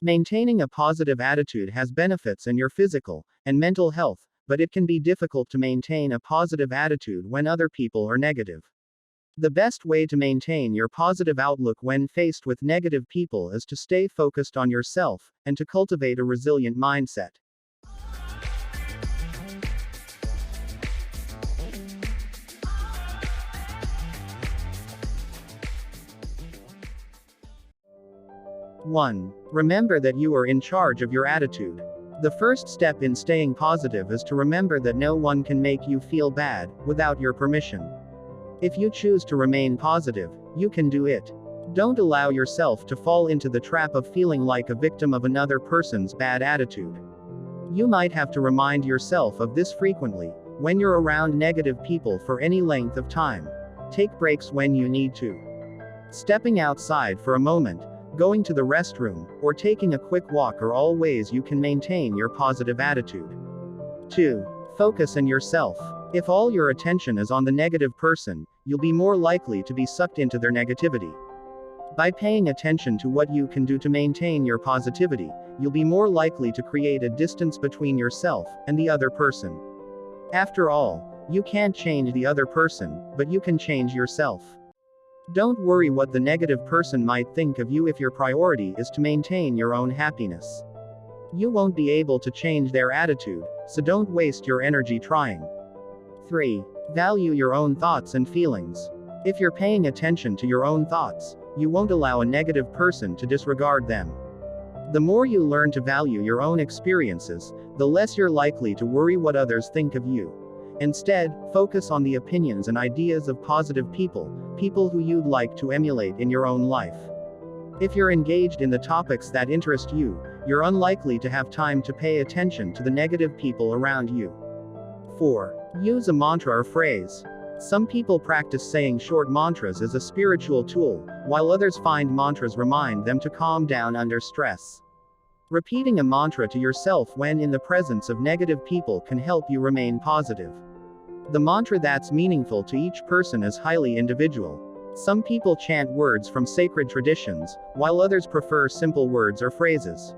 Maintaining a positive attitude has benefits in your physical and mental health, but it can be difficult to maintain a positive attitude when other people are negative. The best way to maintain your positive outlook when faced with negative people is to stay focused on yourself and to cultivate a resilient mindset. 1. Remember that you are in charge of your attitude. The first step in staying positive is to remember that no one can make you feel bad without your permission. If you choose to remain positive, you can do it. Don't allow yourself to fall into the trap of feeling like a victim of another person's bad attitude. You might have to remind yourself of this frequently when you're around negative people for any length of time. Take breaks when you need to. Stepping outside for a moment, going to the restroom, or taking a quick walk are all ways you can maintain your positive attitude. 2. Focus on yourself. If all your attention is on the negative person, you'll be more likely to be sucked into their negativity. By paying attention to what you can do to maintain your positivity, you'll be more likely to create a distance between yourself and the other person. After all, you can't change the other person, but you can change yourself. Don't worry what the negative person might think of you if your priority is to maintain your own happiness. You won't be able to change their attitude, so don't waste your energy trying. 3. Value your own thoughts and feelings. If you're paying attention to your own thoughts, you won't allow a negative person to disregard them. The more you learn to value your own experiences, the less you're likely to worry what others think of you. Instead, focus on the opinions and ideas of positive people who you'd like to emulate in your own life. If you're engaged in the topics that interest you, you're unlikely to have time to pay attention to the negative people around you. 4. Use a mantra or phrase. Some people practice saying short mantras as a spiritual tool, while others find mantras remind them to calm down under stress. Repeating a mantra to yourself when in the presence of negative people can help you remain positive. The mantra that's meaningful to each person is highly individual. Some people chant words from sacred traditions, while others prefer simple words or phrases.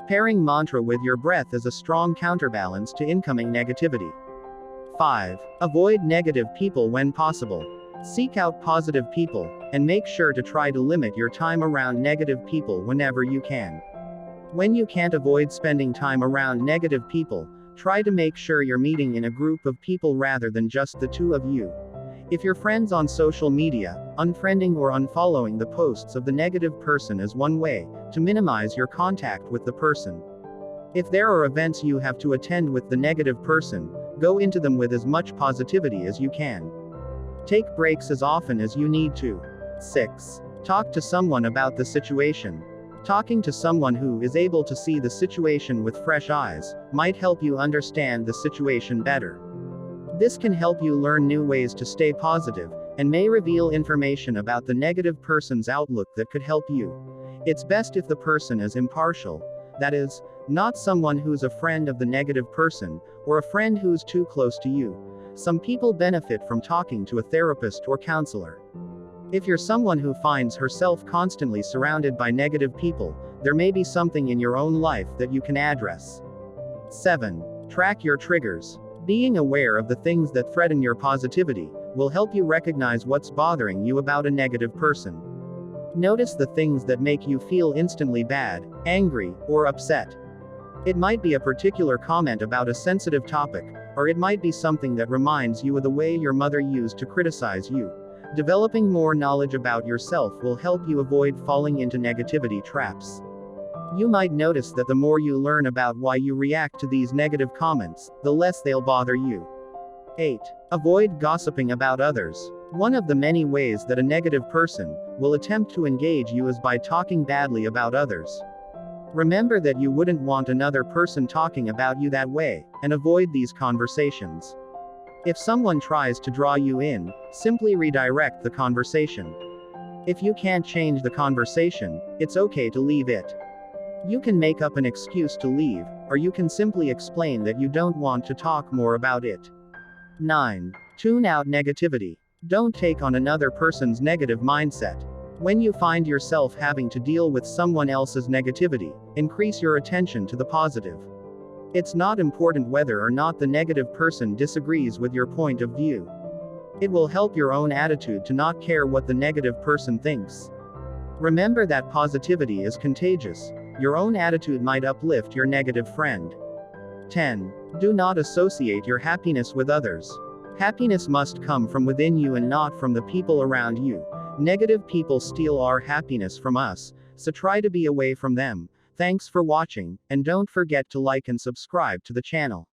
Pairing mantra with your breath is a strong counterbalance to incoming negativity. 5. Avoid negative people when possible. Seek out positive people, and make sure to try to limit your time around negative people whenever you can. When you can't avoid spending time around negative people, try to make sure you're meeting in a group of people rather than just the two of you. If you're friends on social media, unfriending or unfollowing the posts of the negative person is one way to minimize your contact with the person. If there are events you have to attend with the negative person, go into them with as much positivity as you can. Take breaks as often as you need to. 6. Talk to someone about the situation. Talking to someone who is able to see the situation with fresh eyes might help you understand the situation better. This can help you learn new ways to stay positive, and may reveal information about the negative person's outlook that could help you. It's best if the person is impartial, that is, not someone who's a friend of the negative person, or a friend who's too close to you. Some people benefit from talking to a therapist or counselor. If you're someone who finds herself constantly surrounded by negative people, there may be something in your own life that you can address. 7. Track your triggers. Being aware of the things that threaten your positivity will help you recognize what's bothering you about a negative person. Notice the things that make you feel instantly bad, angry, or upset. It might be a particular comment about a sensitive topic, or it might be something that reminds you of the way your mother used to criticize you. Developing more knowledge about yourself will help you avoid falling into negativity traps. You might notice that the more you learn about why you react to these negative comments, the less they'll bother you. 8. Avoid gossiping about others. One of the many ways that a negative person will attempt to engage you is by talking badly about others. Remember that you wouldn't want another person talking about you that way, and avoid these conversations. If someone tries to draw you in, simply redirect the conversation. If you can't change the conversation, it's okay to leave it. You can make up an excuse to leave, or you can simply explain that you don't want to talk more about it. 9. Tune out negativity. Don't take on another person's negative mindset. When you find yourself having to deal with someone else's negativity, increase your attention to the positive. It's not important whether or not the negative person disagrees with your point of view. It will help your own attitude to not care what the negative person thinks. Remember that positivity is contagious. Your own attitude might uplift your negative friend. 10. Do not associate your happiness with others. Happiness must come from within you and not from the people around you. Negative people steal our happiness from us, so try to be away from them. Thanks for watching, and don't forget to like and subscribe to the channel.